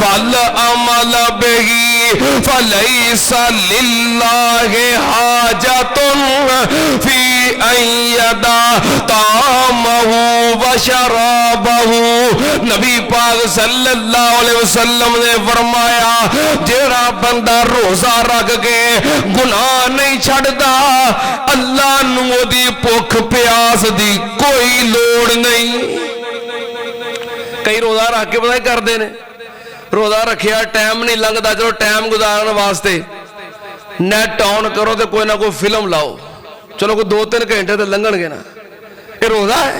والعمل به فليس لله حاجة في أن يدع طعامه وشرابه. نبی پاک صلی اللہ علیہ وسلم نے فرمایا جیڑا بندہ روزہ رکھ کے گناہ نہیں چھڑدا اللہ نو دی بھوک پیاس دی کوئی لوڑ نہیں. کئی روزہ رکھ کے پتہ کر دے نے روزہ رکھیا ٹائم نہیں لنگدا چلو ٹائم گزارن واسطے نیٹ آن کرو تے کوئی نہ کوئی فلم لاؤ چلو کوئی 2-3 گھنٹے تے لنگن گے نا یہ روزہ ہے.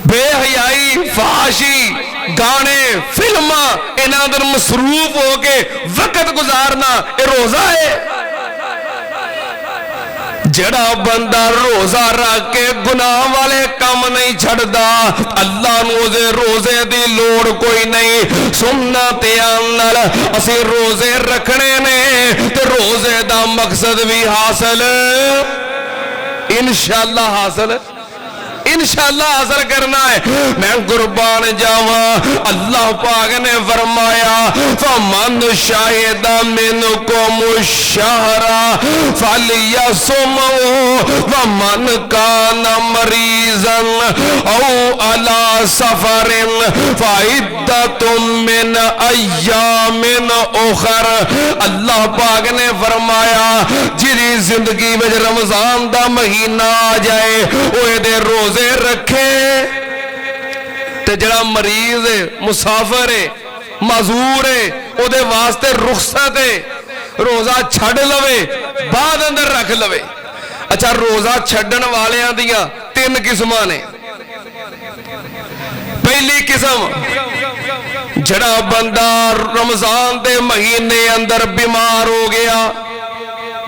بے حیائی فحاشی گانے فلماں انہاں اندر مصروف ہو کے وقت گزارنا یہ روزہ ہے. جڑا بندہ روزہ رکھ کے گناہ والے کام نہیں چھڑدا اللہ نو دے روزے دی لوڑ کوئی نہیں. سنت نال اسی روزے رکھنے نے تے روزے دا مقصد بھی حاصل انشاءاللہ حاصل کرنا ہے. میں قربان جاواں اللہ پاک نے فرمایا فمن شاہد منکم الشہر فلیصمہ ومن کان مریضا او علی سفر فعدۃ من ایام اخر. اللہ پاک نے فرمایا جی زندگی میں رمضان دا مہینہ آ جائے وہ دے روزے رکھے تے جڑا مریض ہے مسافر ہے معذور ہے او دے واسطے رخصت ہے روزہ چھڑ لوے بعد اندر رکھ لوے. اچھا روزہ چھڑن والیاں دیاں 3 قسماں نے. پہلی قسم جڑا بندہ رمضان دے مہینے اندر بیمار ہو گیا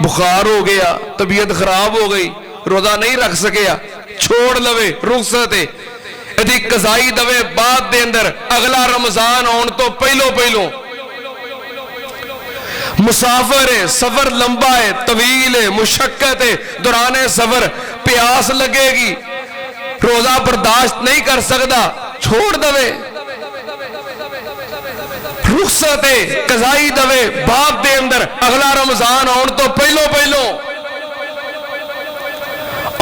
بخار ہو گیا طبیعت خراب ہو گئی روزہ نہیں رکھ سکیا چھوڑ لوے رخصت ہے ادھی قضائی دوے بعد دے اندر اگلا رمضان آن تو پہلو مسافر ہے سفر لمبا ہے طویل ہے مشقت ہے دوران سفر پیاس لگے گی روزہ برداشت نہیں کر سکتا چھوڑ دوے رخصت ہے قضائی دوے بعد دے اندر اگلا رمضان آن تو پہلو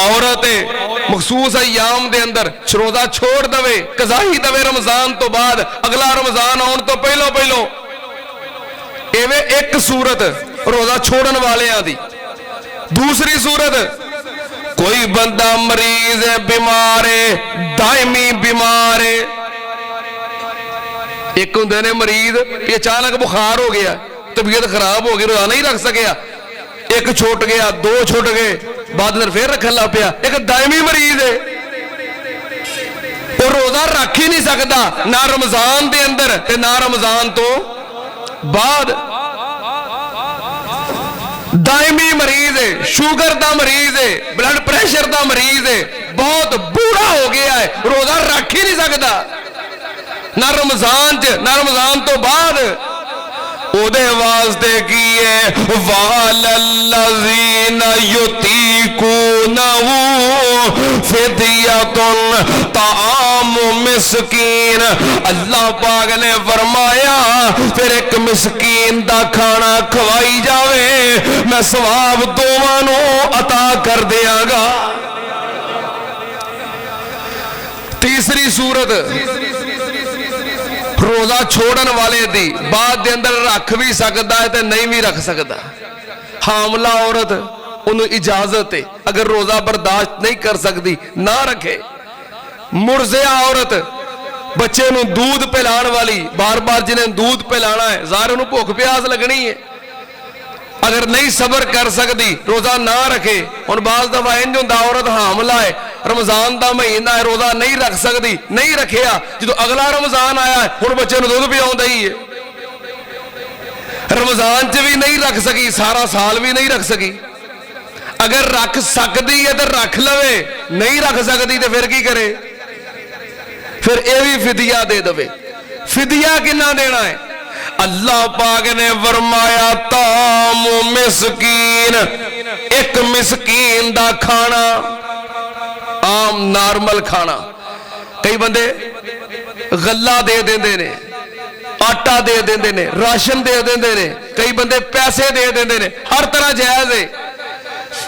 عورت مخصوص ایام دے اندر روزہ چھوڑ دوے قضائی دوے رمضان تو بعد اگلا رمضان آن تو پہلو ایویں ایک صورت روزہ چھوڑن والے دی. دوسری صورت کوئی بندہ مریض ہے بیمار ہے دائمی بیمار ہے. ایک ہوندے نے مریض یہ اچانک بخار ہو گیا طبیعت خراب ہو گئی روزہ نہیں رکھ سکیا ایک چھوٹ گیا 2 چھوٹ گئے بعد میں پھر رکھن لگ پیا. ایک دائمی مریض ہے وہ روزہ رکھ ہی نہیں سکتا نہ رمضان دے اندر تے نہ رمضان تو بعد. دائمی مریض ہے شوگر دا مریض ہے بلڈ پریشر دا مریض ہے بہت بوڑھا ہو گیا ہے روزہ رکھ ہی نہیں سکتا نہ رمضان نہ رمضان تو بعد. او دے واسطے کیے وَعَلَى الَّذِينَ يُطِيقُونَهُ فِدْيَةٌ طَعَامُ مِسْکِین. اللہ پاک نے فرمایا پھر ایک مسکین دا کھانا کھوائی جاوے میں ثواب دوانوں عطا کر دیا گا. تیسری صورت روزہ چھوڑن والے دی بعد دے اندر رکھ بھی سکتا ہے تے نہیں بھی رکھ سکتا. حاملہ عورت انہوں اجازت ہے اگر روزہ برداشت نہیں کر سکتی نہ رکھے. مرضع عورت بچے نو دودھ پلان والی بار بار جنہیں دودھ پلانا ہے ظاہر انہوں بھوک پیاس لگنی ہے اگر نہیں صبر کر سکتی روزہ نہ رکھے. اور بعض دفعہ انج ہوندا عورت حاملہ ہے رمضان دا مہینہ ہے روزہ نہیں رکھ سکتی نہیں رکھیا جدو اگلا رمضان آیا ہے ہن بچے نو دودھ پلاوندا ہی ہے رمضان چ بھی نہیں رکھ سکی سارا سال بھی نہیں رکھ سکی. اگر رکھ سکتی ہے تو رکھ لوے نہیں رکھ سکتی تو پھر کی کرے پھر اے بھی فدیہ دے دے. فدیہ کنا دینا ہے اللہ پاک نے فرمایا طعام مسکین ایک مسکین دا کھانا عام نارمل کھانا کئی بندے غلہ دے دیندے نے، آٹا دے دیندے نے، راشن دے دیندے نے، کئی بندے پیسے دے دیندے نے، ہر طرح جائز ہے،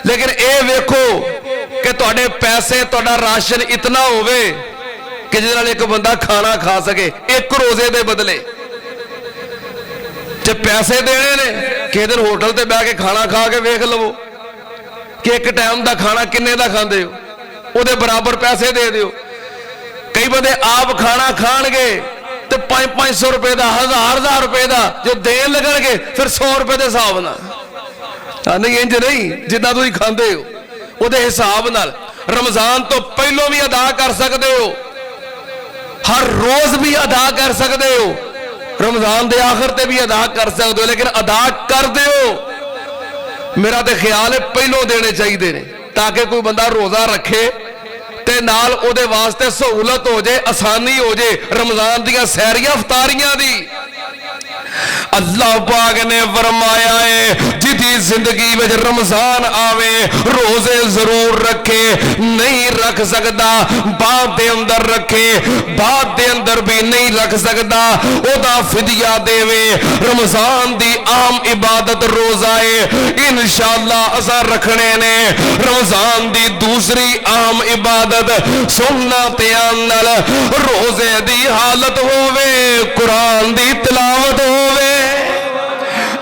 لیکن اے ویکھو کہ تواڈے پیسے تواڈا راشن اتنا ہوئے کہ جس نال ایک بندہ کھانا کھا سکے ایک روزے دے بدلے. تے پیسے دینے نے کہ دن ہوٹل تے بیٹھ کے کھانا کھا کے ویکھ لو کہ ایک ٹائم دا کھانا کنے دا کھاندے ہو، او دے برابر پیسے دے دیو. کئی بندے آپ کھانا کھان گے تو 500 روپے دا، 1000 روپے دا جو دین لگن گے پھر 100 روپے دے حساب نال، نہیں انج نہیں جدہ تسی کھاندے ہو او دے حساب نال. رمضان تو پہلو بھی ادا کر سکتے ہو، ہر روز بھی ادا کر سکتے ہو، رمضان دے آخر تے بھی ادا کر سکتے ہو، لیکن ادا کر دے ہو میرا تے خیال ہے پہلو دینے چاہیے دے تاکہ کوئی بندہ روزہ رکھے تے نال او دے واسطے سہولت ہو جائے، آسانی ہو جائے رمضان دیاں سحریاں افطاریاں دی. اللہ پاک نے فرمایا ہے جدی زندگی میں رمضان آوے روزے ضرور رکھے، نہیں رکھ سکتا بعد دے اندر رکھے، بعد دے اندر بھی نہیں رکھ سکتا او دا فدیہ دے وے. رمضان دی عام عبادت روزہ ہے، انشاءاللہ اسا رکھنے نے. رمضان دی دوسری عام عبادت سنتیاں نال روزے دی حالت ہووے، قرآن دی تلاوت ہووے.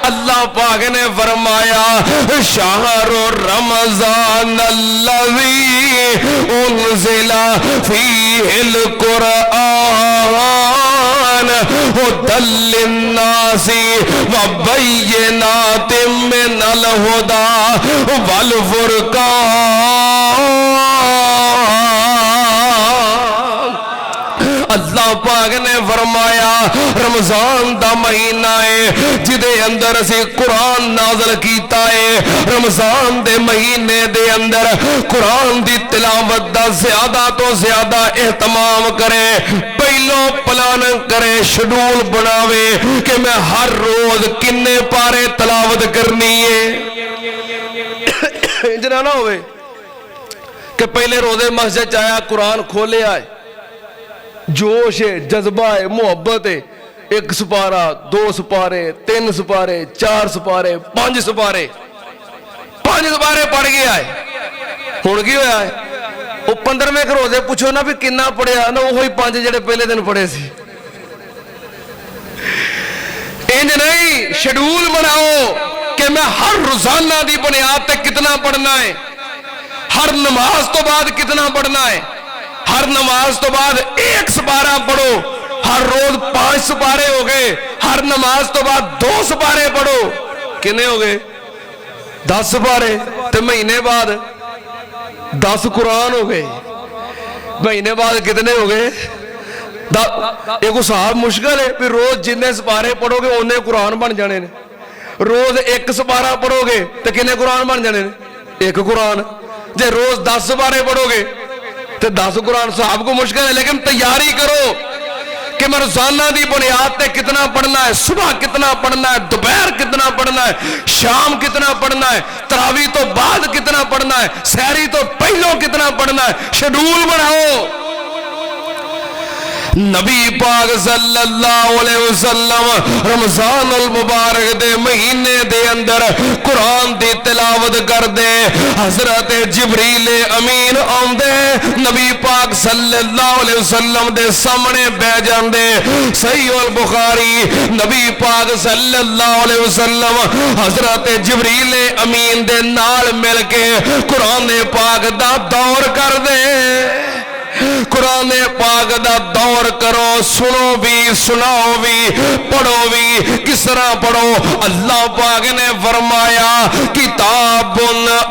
اللہ پاک نے فرمایا شہر رمضان الذی انزل فیہ القرآن ھدی للناس وبینات من الھدی والفرقان. اللہ پاک نے فرمایا رمضان دا مہینہ ہے جدے اندر اسی قرآن نازل کیتا ہے. رمضان دے مہینے دے اندر قرآن دی تلاوت دا زیادہ تو زیادہ اہتمام کرے، پہلو پلان کرے، شیڈول بناوے کہ میں ہر روز کنے پارے تلاوت کرنی ہے. انجنا نہ ہوئے کہ پہلے روزے مسجد آیا قرآن کھولے آئے، جوش ہے، جذبہ ہے، محبت ہے، 1 سپارہ 2 سپارے 3 سپارے 4 سپارے 5 سپارے 5 سپارے پڑھ گیا ہے. ہون کی ہویا ہے وہ 15ویں روزے پوچھو نا بھی کنا پڑھیا نا وہی 5 جڑے پہلے دن پڑھے سی. انج نہیں، شیڈول بناؤ کہ میں ہر روزانہ دی بنیاد تے کتنا پڑھنا ہے، ہر نماز تو بعد کتنا پڑھنا ہے، ہر نماز تو بعد 1 سپارہ پڑھو، ہر روز 5 سپارے ہو گئے، ہر نماز تو بعد 2 سپارے پڑھو، کنے ہو گئے 10 سپارے. تو مہینے بعد 10 قرآن ہو گئے، مہینے بعد کتنے ہو گئے؟ ایک صاحب مشکل ہے پھر روز جننے سپارے پڑھو گے انہیں قرآن بن جانے نے. روز 1 سپارہ پڑھو گے تو کنے قرآن بن جانے نے؟ 1 قرآن. جے روز 10 سپارے پڑھو گے تو 10 قرآن. صاحب کو مشکل ہے لیکن تیاری کرو کہ میں روزانہ دی بنیاد تے کتنا پڑھنا ہے، صبح کتنا پڑھنا ہے، دوپہر کتنا پڑھنا ہے، شام کتنا پڑھنا ہے، تراویح تو بعد کتنا پڑھنا ہے، سحری تو پہلو کتنا پڑھنا ہے. شیڈول بناؤ. نبی پاک صلی اللہ علیہ وسلم رمضان المبارک دے مہینے دے اندر قرآن دی تلاوت کر دے. حضرت جبریل امین آمدے نبی پاک صلی اللہ علیہ وسلم دے سامنے بہ جاندے. صحیح البخاری نبی پاک صلی اللہ علیہ وسلم حضرت جبریل امین دے نال مل کے قرآن پاک دا دور کر دے. قرآن پاک دا دور کرو، سنو بھی سناؤ بھی پڑھو بھی. کس طرح پڑھو؟ اللہ پاک نے فرمایا کتاب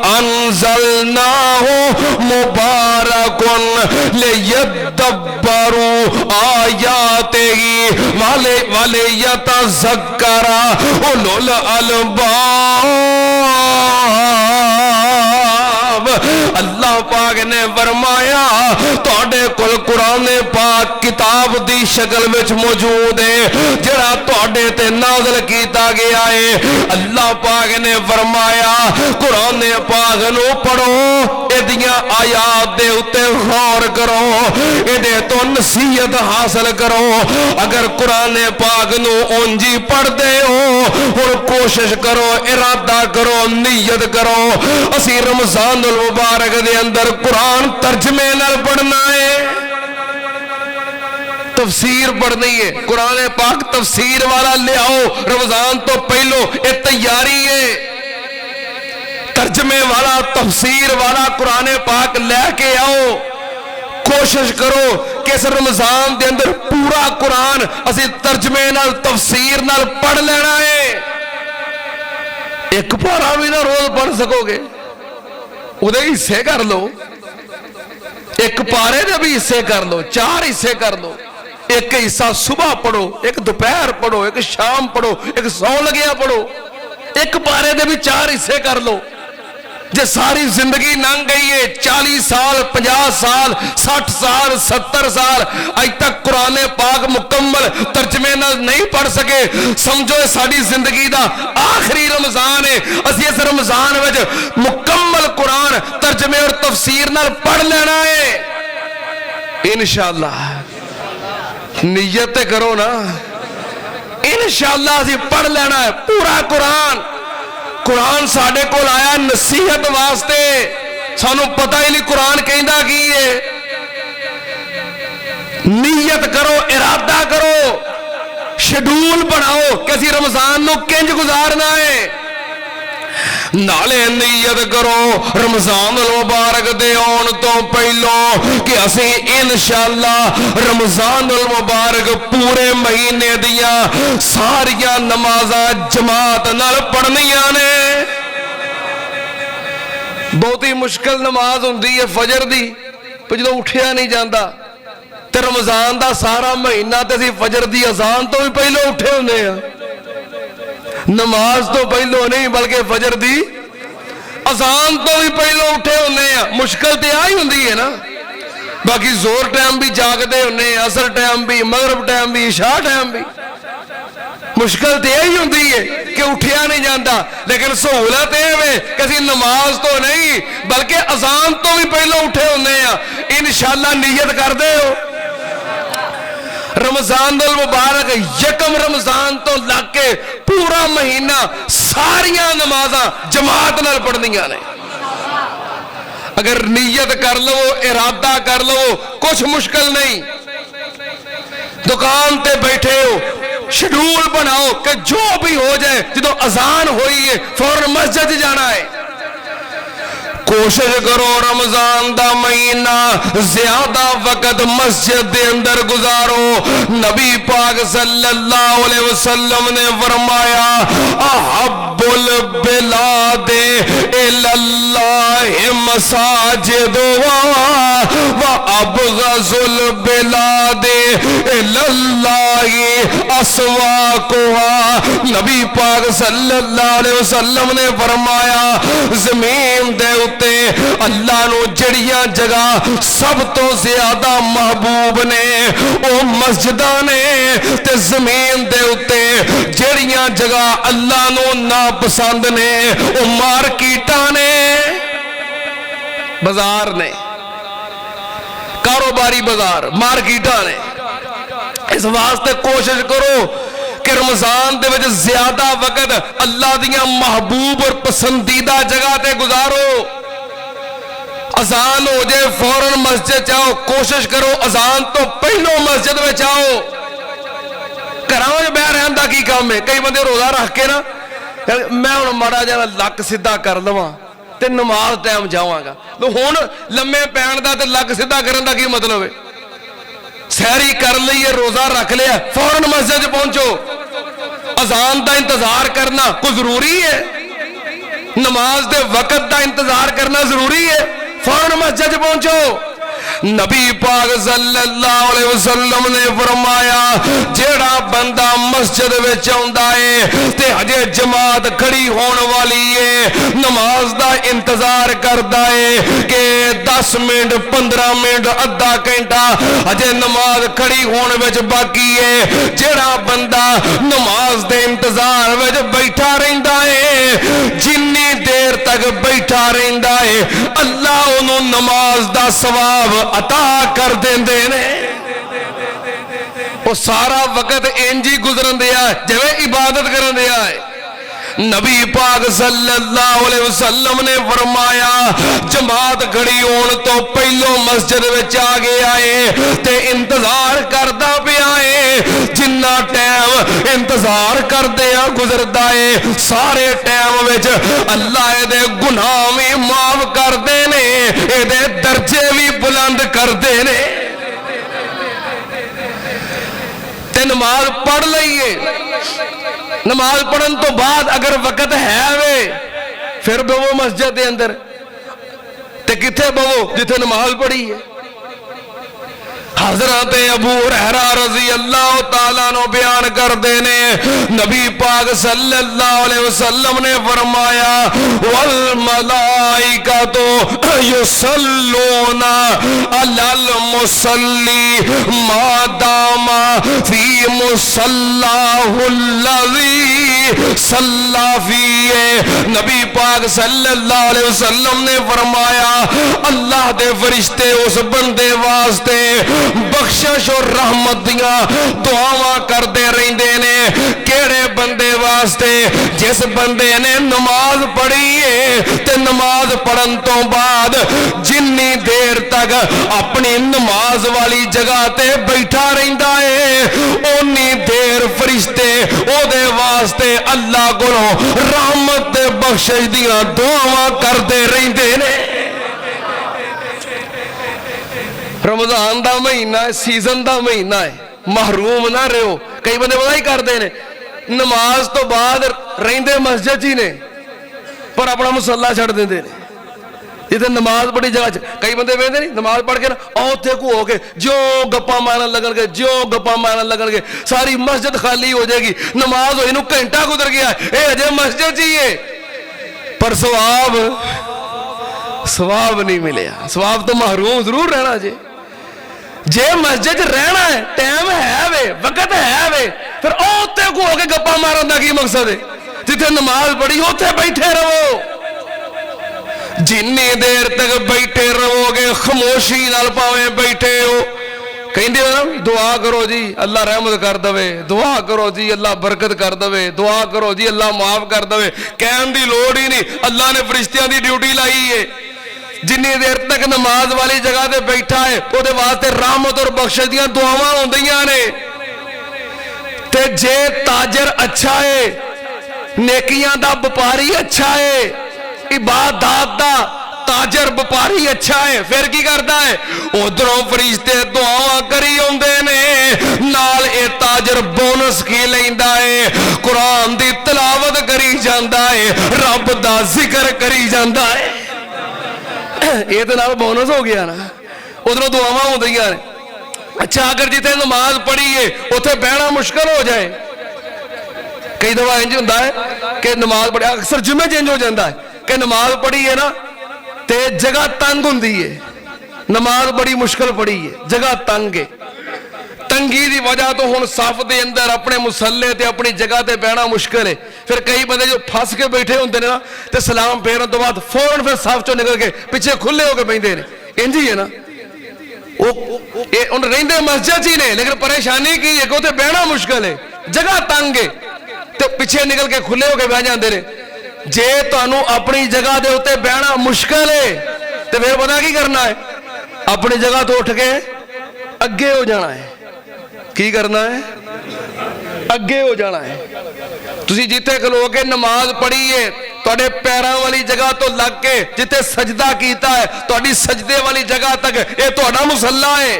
انزلناہ مبارک لیدبروا آیاتہ ولیتذکر اولو الالباب. اللہ پاک نے فرمایا تواڈے کول قرآن پاک کتاب دی شکل وچ موجود ہے جڑا تواڈے تے نازل کیتا گیا ہے۔ اللہ پاک نے فرمایا قرآن پاک نو پڑھو، ایدیاں آیات دے اتے غور کرو، ایدے تو نصیحت حاصل کرو۔ اگر قرآن پاک نو اونجی پڑھ دے ہو اور کوشش کرو، ارادہ کرو، نیت کرو اسی رمضان المبارک دے اندر قرآن ترجمے نال پڑھنا ہے، تفسیر پڑھنی ہے۔ قرآن پاک تفسیر والا لے آؤ رمضان تو پہلو، یہ تیاری ہے۔ ترجمے والا تفسیر والا قرآن پاک لے کے آؤ، کوشش کرو کہ اس رمضان دے اندر پورا قرآن اسی ترجمے نال تفسیر نال پڑھ لینا ہے۔ ایک پارا بھی نہ روز پڑھ سکو گے، ادھے حصے کر لو، ایک پارے دے بھی حصے کر لو، 4 حصے کر لو، ایک حصہ صبح پڑھو، ایک دوپہر پڑھو، ایک شام پڑھو، ایک سو لگیا پڑھو، ایک پارے دے بھی 4 حصے کر لو۔ جے ساری زندگی لنگ گئی ہے، 40 سال، 50 سال، 60 سال، 70 سال اج تک قرآن پاک مکمل ترجمے نال نہیں پڑھ سکے، سمجھو ساری زندگی دا آخری رمضان ہے، اسی اس رمضان وچ مکمل قرآن ترجمے اور تفسیر نال پڑھ لینا ہے انشاءاللہ۔ نیت کرو نا، انشاءاللہ اسی پڑھ لینا ہے پورا قرآن۔ قرآن ساڑھے کو آیا نصیحت واسطے، سانو پتہ ہی نہیں قرآن کہندا کی ہے۔ نیت کرو، ارادہ کرو، شیڈول بناؤ کہ اسی رمضان نو کنج گزارنا ہے، نالے نیت کرو رمضان المبارک دے آن تو پہلو کہ اسی انشاءاللہ رمضان المبارک پورے مہینے دیا ساریاں نمازاں جماعت نال پڑھنیاں نے۔ بہت ہی مشکل نماز ہوندی ہے فجر دی، پر جدوں اٹھیا نہیں جاندا تے رمضان دا سارا مہینہ تے اسی فجر دی اذان تو بھی پہلو اٹھے ہوندے ہیں، نماز تو پہلو نہیں بلکہ فجر دی اذان تو بھی پہلو اٹھے ہونے ہیں۔ مشکل تے آئی ہوندی ہے نا، باقی زور ٹائم بھی جاگدے ہونے ہیں، عصر ٹائم بھی، مغرب ٹائم بھی، عشاء ٹائم بھی، مشکل تے آئی ہوندی ہے کہ اٹھیا نہیں جاندا، لیکن سہولت ہے کہ اسی نماز تو نہیں بلکہ اذان تو بھی پہلو اٹھے ہونے ہیں۔ انشاءاللہ نیت کر دے ہو رمضان المبارک یکم رمضان تو لگ کے پورا مہینہ ساریاں نمازاں جماعت نال پڑھنیاں نے۔ اگر نیت کر لو، ارادہ کر لو، کچھ مشکل نہیں۔ دکان تے بیٹھے ہو، شیڈول بناؤ کہ جو بھی ہو جائے جدوں اذان ہوئی ہے فوراً مسجد جانا ہے۔ کوشش کرو رمضان دا مہینہ زیادہ وقت مسجد دے اندر گزارو۔ نبی پاک صلی اللہ علیہ وسلم نے فرمایا احب البلاد الاللہ مساجدها وابغض البلاد الاللہ اسواقها۔ نبی پاک صلی اللہ علیہ وسلم نے فرمایا زمین دے اللہ نو جڑیاں جگہ سب تو زیادہ محبوب نے او مسجداں نے، تے زمین دے اتے جڑیاں جگہ اللہ نو ناپسند نے او مارکیٹاں نے، بازار نے، کاروباری بازار، مارکیٹاں نے۔ اس واسطے کوشش کرو کہ رمضان دے وجہ زیادہ وقت اللہ دیاں محبوب اور پسندیدہ جگہ تے گزارو۔ اذان ہو جائے فوراً مسجد جاؤ، کوشش کرو اذان تو پہلو مسجد میں جاؤ۔ گھراں بہ رہن دا کی کام ہے؟ کئی بندے روزہ رکھ کے نا میں ہن ماڑا جا لک سیدھا کر لواں تے نماز ٹائم جاواں گا، تو ہن لمے پین دا تے لک سیدھا کرن دا کی مطلب ہے؟ سحری کر لئیے، روزہ رکھ لیا، فوراً مسجد پہنچو۔ اذان دا انتظار کرنا کوئی ضروری ہے؟ نماز دے وقت دا انتظار کرنا ضروری ہے؟ فوراً مسجد پہنچو۔ نبی پاک صلی اللہ علیہ وسلم نے فرمایا جیڑا بندہ مسجد وچ آندا ہے تے ہجے جماعت کھڑی ہون والی ہے نماز دا انتظار کردا ہے کہ 10 منٹ 15 منٹ ادھا گھنٹہ ہجے نماز کھڑی ہون وچ باقی ہے جیڑا بندہ نماز دے انتظار وچ بیٹھا رہندا ہے جنی دیر تک بیٹھا رہندا ہے اللہ انہوں نماز دا ثواب عطا کر دیندے نے وہ سارا وقت انجی گزرن دیا ہے جویں عبادت کرن دیا ہے نبی پاک صلی اللہ علیہ وسلم نے فرمایا جماعت کھڑی ہون تو پہلو مسجد وچ آ گیا ہے تے انتظار کردا پیا ہے جنہ ٹائم انتظار کردیا گزردا ہے سارے ٹائم وچ اللہ دے گناہ بھی معاف کردے نے اے دے درجے بھی بلند کردے نے تے نماز پڑھ لئیے نماز پڑھن تو بعد اگر وقت ہے وے پھر بہو مسجد دے اندر تے کتھے بہو جتھے نماز پڑھی ہے حضرت ابو ہریرہ رضی اللہ تعالیٰ عنہ بیان کر دینے نبی پاک صلی اللہ علیہ وسلم نے فرمایا والملائکۃ یصلون علی المصلی ما دام فی مصلاہ الذی صلی فیہ نبی پاک صلی اللہ علیہ وسلم نے فرمایا اللہ دے فرشتے اس بندے واسطے بخشش اور رحمت دیاں دعاواں کردے رہندے نے کیڑے بندے واسطے جس بندے نے نماز پڑھی ہے تے نماز پڑھن تو بعد جنی دیر تک اپنی نماز والی جگہ تے بیٹھا رہندا ہے اونی دیر فرشتے او دے واسطے اللہ کولوں رحمت تے بخشش دیاں دعاواں کردے رہندے نے رمضان دا مہینہ ہے سیزن دا مہینہ ہے محروم نہ رہو کئی بندے پتہ ہی کر دے نے نماز تو بعد رہندے مسجد ہی نے پر اپنا مصلی چھڑ دیندے نے جتنے نماز پڑھی جگہ کئی بندے ویندے نہیں نماز پڑھ کے نا اوتھے کو ہو کے جو گپا مارن لگن گے جو گپا مارن لگن گے ساری مسجد خالی ہو جائے گی نماز ہوئی نو گھنٹہ گزر گیا اے اجے مسجد ہی ہے پر ثواب نہیں ملیا ثواب تو محروم ضرور رہنا جے مسجد رہنا ہے ٹائم ہے وے وقت ہے وے پھر اوتے کو ہو کے گپا مارن دا کی مقصد ہے جتھے نماز پڑھی اوتے بیٹھے رہو جنی دیر تک بیٹھے رہو گے خاموشی نال پاویں بیٹھے ہو کہیں دے نا دعا کرو جی اللہ رحمت کر دوے دعا کرو جی اللہ برکت کر دوے دعا کرو جی اللہ معاف کر دوے کہن دی لوڑ ہی نہیں اللہ نے فرشتیاں دی ڈیوٹی لائی ہے جنی دیر تک نماز والی جگہ دے بیٹھا ہے وہ دے واسطے رحمت اور بخشش دیاں دعاواں ہوندیاں نے تے جے تاجر اچھا ہے نیکیاں دا بپاری اچھا ہے عبادات دا تاجر بپاری اچھا ہے پھر کی کرتا ہے ادھروں فرشتے دعاواں کری ہوندے نے نال اے تاجر بونس کی لیندا ہے قرآن دی تلاوت کری جاندا ہے رب دا ذکر کری جاندا ہے یہ تو نال بونس ہو گیا نا ادھروں دعاواں ہوندیاں نے اچھا اگر جتنے نماز پڑھی ہے اتنے بہنا مشکل ہو جائے کئی دفعہ انج ہوندا ہے کہ نماز پڑھی اکثر جمعے چینج ہو جاتا ہے کہ نماز پڑھی ہے نا تے جگہ تنگ ہوندی ہے نماز بڑی مشکل پڑھی ہے جگہ تنگ ہے تنگی دی وجہ تو ہن صف دے اندر اپنے مصلی تے اپنی جگہ تے بیٹھنا مشکل ہے پھر کئی بندے جو پھس کے بیٹھے ہوندے نے نا تے سلام پھیرن تو بعد فوراً پھر صف چوں نکل کے پیچھے کھلے ہو کے بیٹھے نے انج ہی ہے نا ان رہندے مسجد ہی نے لیکن پریشانی کی ہے کہ اوتھے بیٹھنا مشکل ہے جگہ تنگ ہے تے پیچھے نکل کے کھلے ہو کے بیٹھ جاندے نے جے تانوں اپنی جگہ دے اوتے بیٹھنا مشکل ہے تے پھر پتہ کی کرنا ہے اپنی جگہ تو اٹھ کے اگے ہو جانا ہے کی کرنا ہے اگے ہو جانا ہے تسی جتے کھلو کے نماز پڑھی ہے تواڈے پیراں والی جگہ تو لگ کے جتے سجدہ کیتا ہے تواڈی سجدے والی جگہ تک اے تواڈا مصلی ہے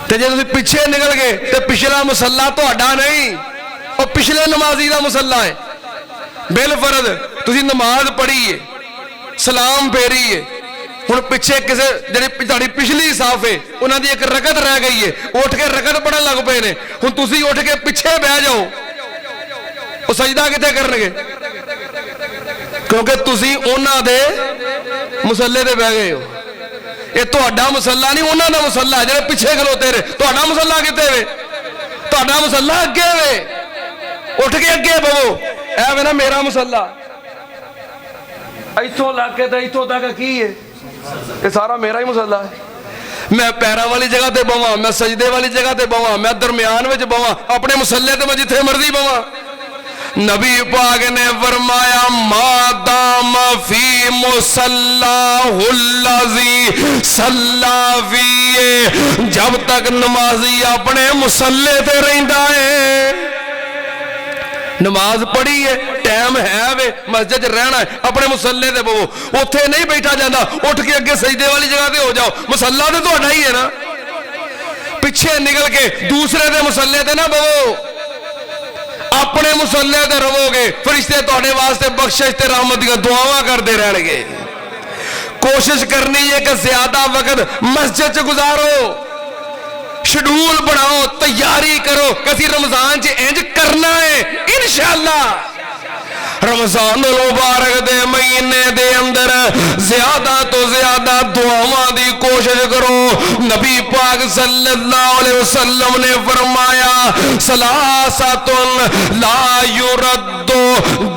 تے جے تسی پیچھے نکل گئے تے پچھلا مصلی تواڈا نہیں او پچھلے نمازی دا مصلی ہے بالفرض تسی نماز پڑھی ہے سلام پھیری ہے ہن پیچھے کسے جڑی تہاڈی پچھلی صاف ہے انہاں دی ایک رکعت رہ گئی ہے، اٹھ کے رکعت پڑھن لگ پے نے، ہن تسی اٹھ کے پیچھے بیٹھ جاؤ، وہ سجدہ کتے کرن گے؟ کیونکہ تسی انہاں دے مصلے تے بیٹھ گئے ہو۔ یہ تہاڈا مصلا نہیں، انہاں دا مصلا ہے جڑے پیچھے کھلوتے رہے۔ تہاڈا مصلا کتے وے؟ تہاڈا مصلا اگے وے، اٹھ کے اگے بہو۔ اے وے نا میرا مصلا، ایتھوں لگ کے تے ایتھوں تک کی ہے، یہ سارا میرا ہی مصلا ہے۔ میں پیراں والی جگہ تے بواں، میں سجدے والی جگہ تے بواں، میں درمیان وچ بواں، اپنے مصلے تے میں جتھے مرضی بواں۔ نبی پاک نے فرمایا ما دام فی مصلاہ الذی صلی فیہ، جب تک نمازی اپنے مصلے تے رہندا ہے، نماز پڑھی ہے، ٹائم ہے وے مسجد رہنا ہے، اپنے مصلے تے بہو، اوتھے نہیں بیٹھا جاتا، اٹھ کے اگے سجدے والی جگہ تے ہو جاؤ، مصلا تے تہاڈا ہی ہے نا، پیچھے نکل کے دوسرے دے مصلے تے نہ بہو، اپنے مصلے تے رہو گے، فرشتے تہاڈے واسطے بخشش تے رحمت دی دعاواں کردے رہن گے۔ کوشش کرنی ہے کہ زیادہ وقت مسجد چ گزارو، شیڈول بناؤ، تیاری کرو، کسی رمضان چ انج کرنا ہے انشاءاللہ۔ رمضان المبارک دے مہینے دے اندر زیادہ تو زیادہ دعاواں دی کوشش کرو۔ نبی پاک صلی اللہ علیہ وسلم نے فرمایا ثلاثۃ لا یرد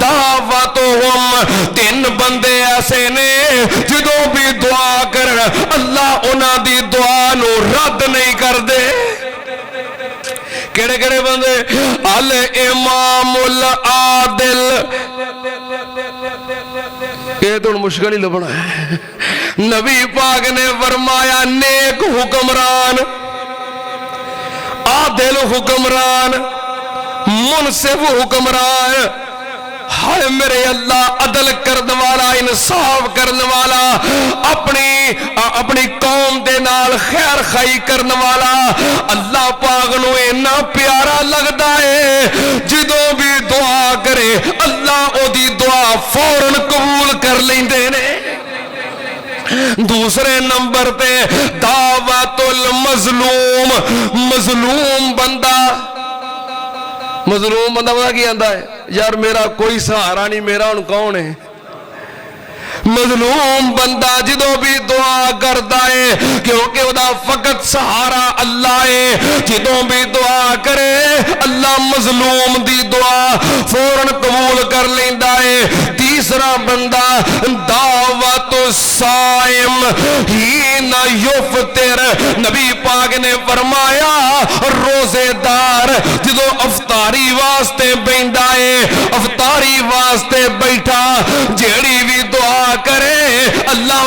دعوتہم، تین بندے ایسے نے جدوں بھی دعا کر اللہ انہاں دی دعا نو رد نہیں کر دے۔ کیڑے کیڑے بندے؟ الامام العادل، یہ تو مشکل ہی لبنا ہے۔ نبی پاک نے فرمایا نیک حکمران، عادل حکمران، منصف حکمران، ہائے میرے اللہ عدل کرنے والا، انصاف کرنے والا، اپنی قوم دے نال خیر خائی کرنے والا، اللہ پاک نو اتنا پیارا لگتا ہے جدوں بھی دعا کرے اللہ او دی دعا فوراً قبول کر لیندے نے۔ دوسرے نمبر پہ دعوت المظلوم، مظلوم بندہ پتہ کی آندا ہے یار میرا کوئی سہارا نہیں، میرا ہن کون ہے؟ مظلوم بندہ جدوں بھی دعا کرتا ہے کیونکہ وہ دا فقط سہارا اللہ ہے، جدوں بھی دعا کرے اللہ مظلوم دی دعا فوراً قبول کر لیندا ہے۔ تیسرا بندہ دعوت الصائم حین یفطر، نبی پاک نے فرمایا روزے دار جدوں افطاری واسطے بیندا ہے، افطاری واسطے بیٹھا جیڑی بھی دعا کرے اللہ